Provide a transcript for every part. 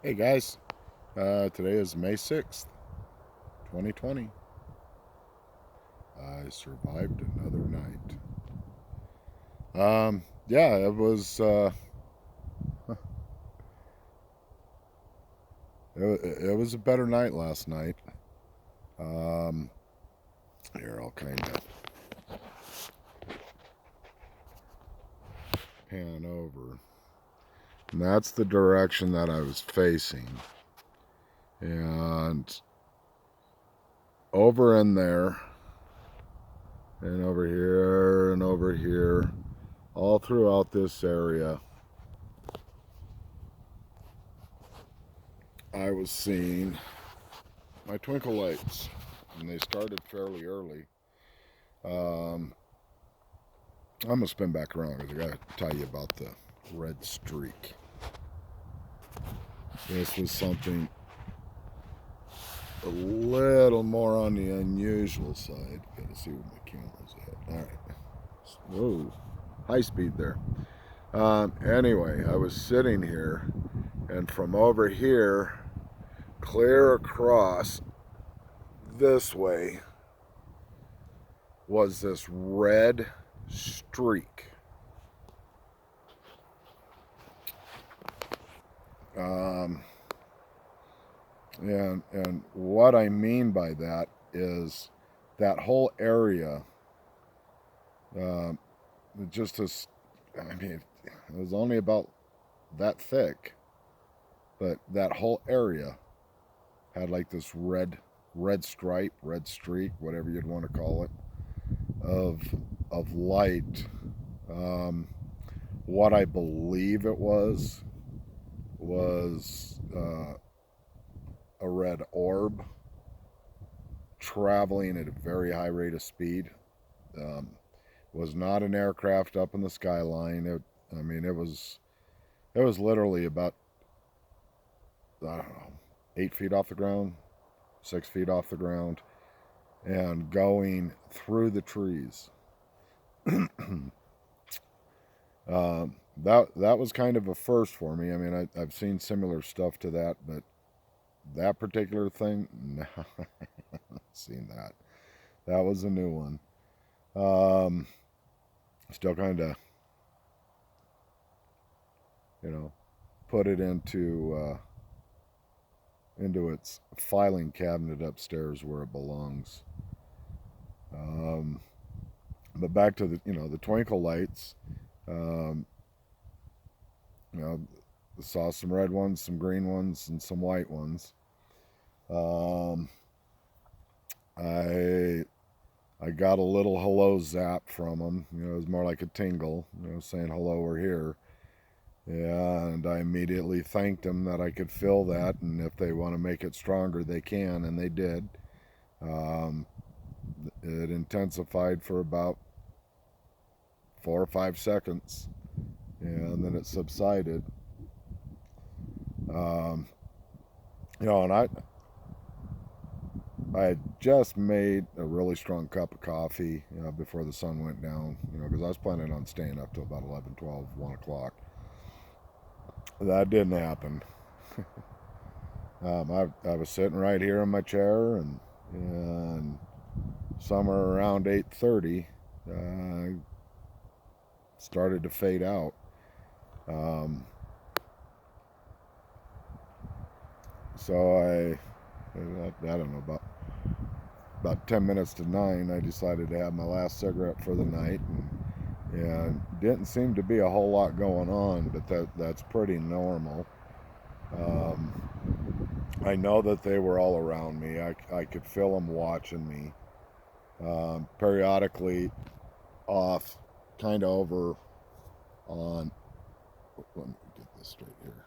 Hey guys, today is May 6th, 2020. I survived another night. Yeah, it was a better night last night. Um, Here, I'll kind of pan over. And that's the direction that I was facing. And over in there, and over here, and over here, all throughout this area, I was seeing my twinkle lights, and they started fairly early. Um, I'm gonna spin back around because I gotta tell you about the red streak. This was something a little more on the unusual side. Gotta see where my camera's at. All right. Whoa, high speed there. Anyway, I was sitting here, and from over here, clear across this way, was this red streak. Um, and what I mean by that is that whole area, uh, just as, I mean, it was only about that thick, but that whole area had like this red stripe, red streak, whatever you'd want to call it, of light. Um, what I believe it was a red orb traveling at a very high rate of speed. Um, was not an aircraft up in the skyline. I mean, it was literally about, I don't know, 8 feet off the ground, 6 feet off the ground, and going through the trees. That was kind of a first for me. I mean, I've seen similar stuff to that, but that particular thing, no, I haven't seen that. That was a new one. Um, Still kind of, you know, put it into its filing cabinet upstairs where it belongs. Um, but back to the twinkle lights. Um, you know, saw some red ones, some green ones, and some white ones. Um, I I got a little hello zap from them. It was more like a tingle, saying hello, we're here. And I immediately thanked them that I could feel that, and if they want to make it stronger, they can, and they did. Um, it intensified for about 4 or 5 seconds, and then it subsided. Um, and I had just made a really strong cup of coffee before the sun went down, because I was planning on staying up till about 11, 12, 1 o'clock. That didn't happen. I was sitting right here in my chair, and somewhere around 8:30, started to fade out. Um, so I don't know, about 10 minutes to 9, I decided to have my last cigarette for the night, and didn't seem to be a whole lot going on, but that's pretty normal. I know that they were all around me. I could feel them watching me. Periodically off, kind of over on. Let me get this straight here.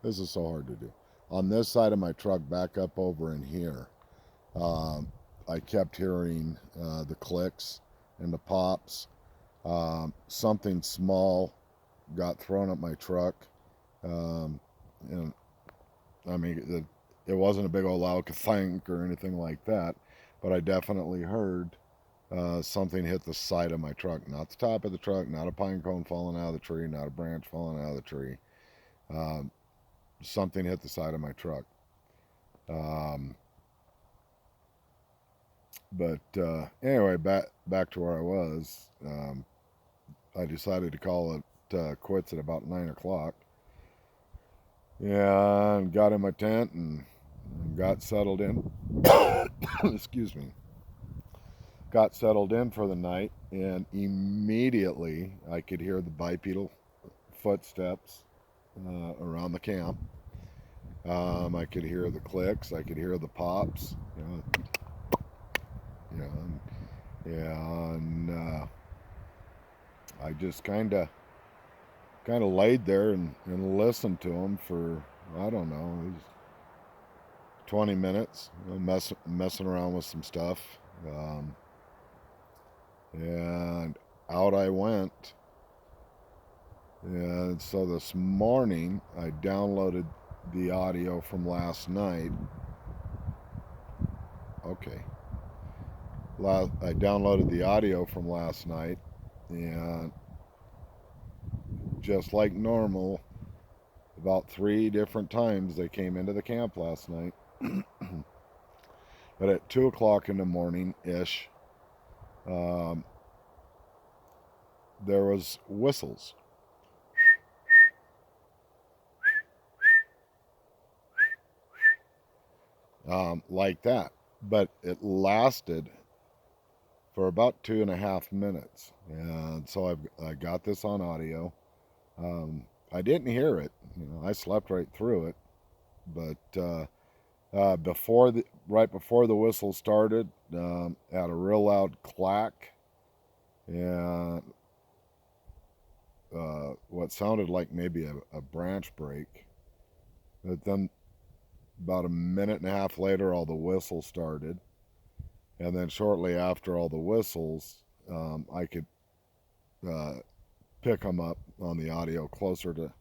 This is so hard to do. On this side of my truck, back up over in here, um, I kept hearing the clicks and the pops. Something small got thrown at my truck. Um, and I mean, it wasn't a big old loud thunk or anything like that, but I definitely heard something hit the side of my truck, not the top of the truck, not a pine cone falling out of the tree, not a branch falling out of the tree. Um, Something hit the side of my truck. Um, but anyway, back to where I was. I decided to call it quits at about 9 o'clock, and got in my tent and got settled in. Excuse me. Got settled in for the night, and immediately I could hear the bipedal footsteps around the camp. I could hear the clicks. I could hear the pops. You know, and I just kind of laid there and listened to them for, I don't know, 20 minutes, messing around with some stuff, and out I went. And so this morning I downloaded the audio from last night. Okay. I downloaded the audio from last night, and just like normal, about 3 different times they came into the camp last night. But at 2 o'clock in the morning ish, there was whistles. Like that. But it lasted for about 2.5 minutes. And so I got this on audio. I didn't hear it. I slept right through it. But right before the whistle started, had a real loud clack, and what sounded like maybe a branch break. But then about a minute and a half later, all the whistles started. And then shortly after all the whistles, I could pick them up on the audio closer to,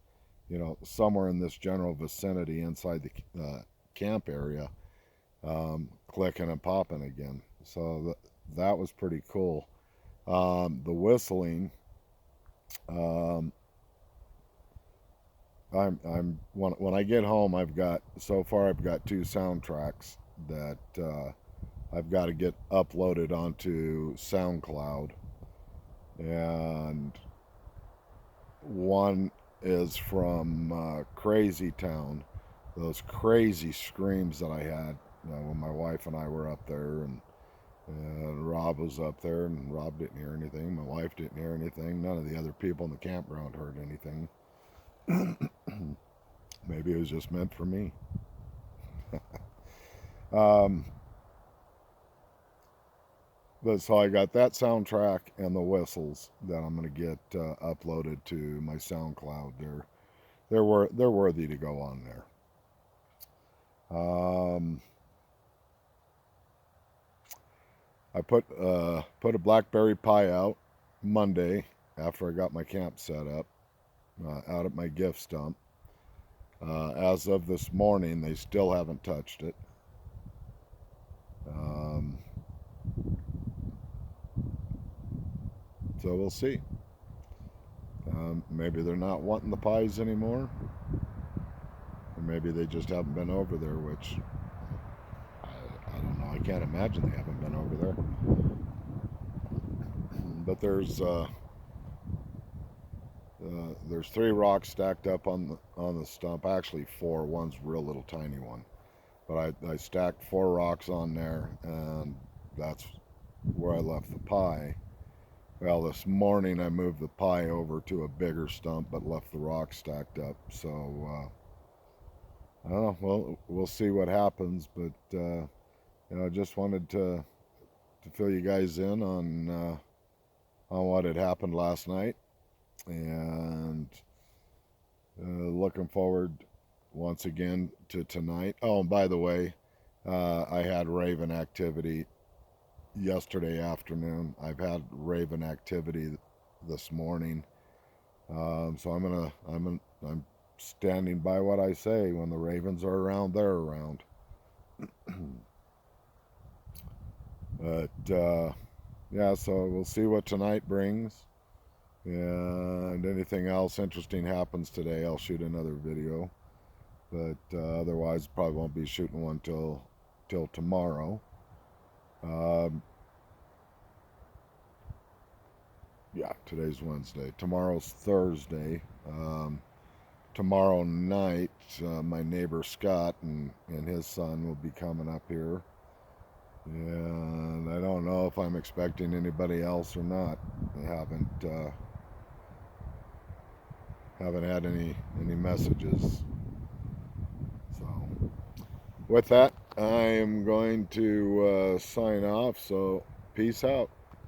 somewhere in this general vicinity inside the camp area, clicking and popping again. So that was pretty cool. The whistling, um, when I get home, I've got 2 soundtracks that I've got to get uploaded onto SoundCloud, and one is from Crazy Town, those crazy screams that I had when my wife and I were up there, and Rob was up there, and Rob didn't hear anything. My wife didn't hear anything. None of the other people in the campground heard anything. Maybe it was just meant for me. But so I got that soundtrack and the whistles that I'm going to get uploaded to my SoundCloud. They're worthy to go on there. I put a blackberry pie out Monday after I got my camp set up out at my gift stump. As of this morning, they still haven't touched it. So we'll see. Maybe they're not wanting the pies anymore, or maybe they just haven't been over there, which I don't know. I can't imagine they haven't been over there. But there's 3 rocks stacked up on the stump. Actually 4. One's a real little tiny one. But I stacked 4 rocks on there, and that's where I left the pie. Well, this morning I moved the pie over to a bigger stump, but left the rocks stacked up. So I don't know. Well, we'll see what happens. But I just wanted to fill you guys in on what had happened last night, and looking forward once again to tonight. Oh, and by the way, I had raven activity yesterday afternoon. I've had raven activity this morning, so I'm standing by what I say. When the ravens are around, they're around. But yeah, so we'll see what tonight brings. And anything else interesting happens today, I'll shoot another video. But otherwise, probably won't be shooting one till tomorrow. Um, yeah, today's Wednesday. Tomorrow's Thursday. Tomorrow night, my neighbor Scott and his son will be coming up here. And I don't know if I'm expecting anybody else or not. I haven't had any messages. So with that, I am going to sign off. So peace out.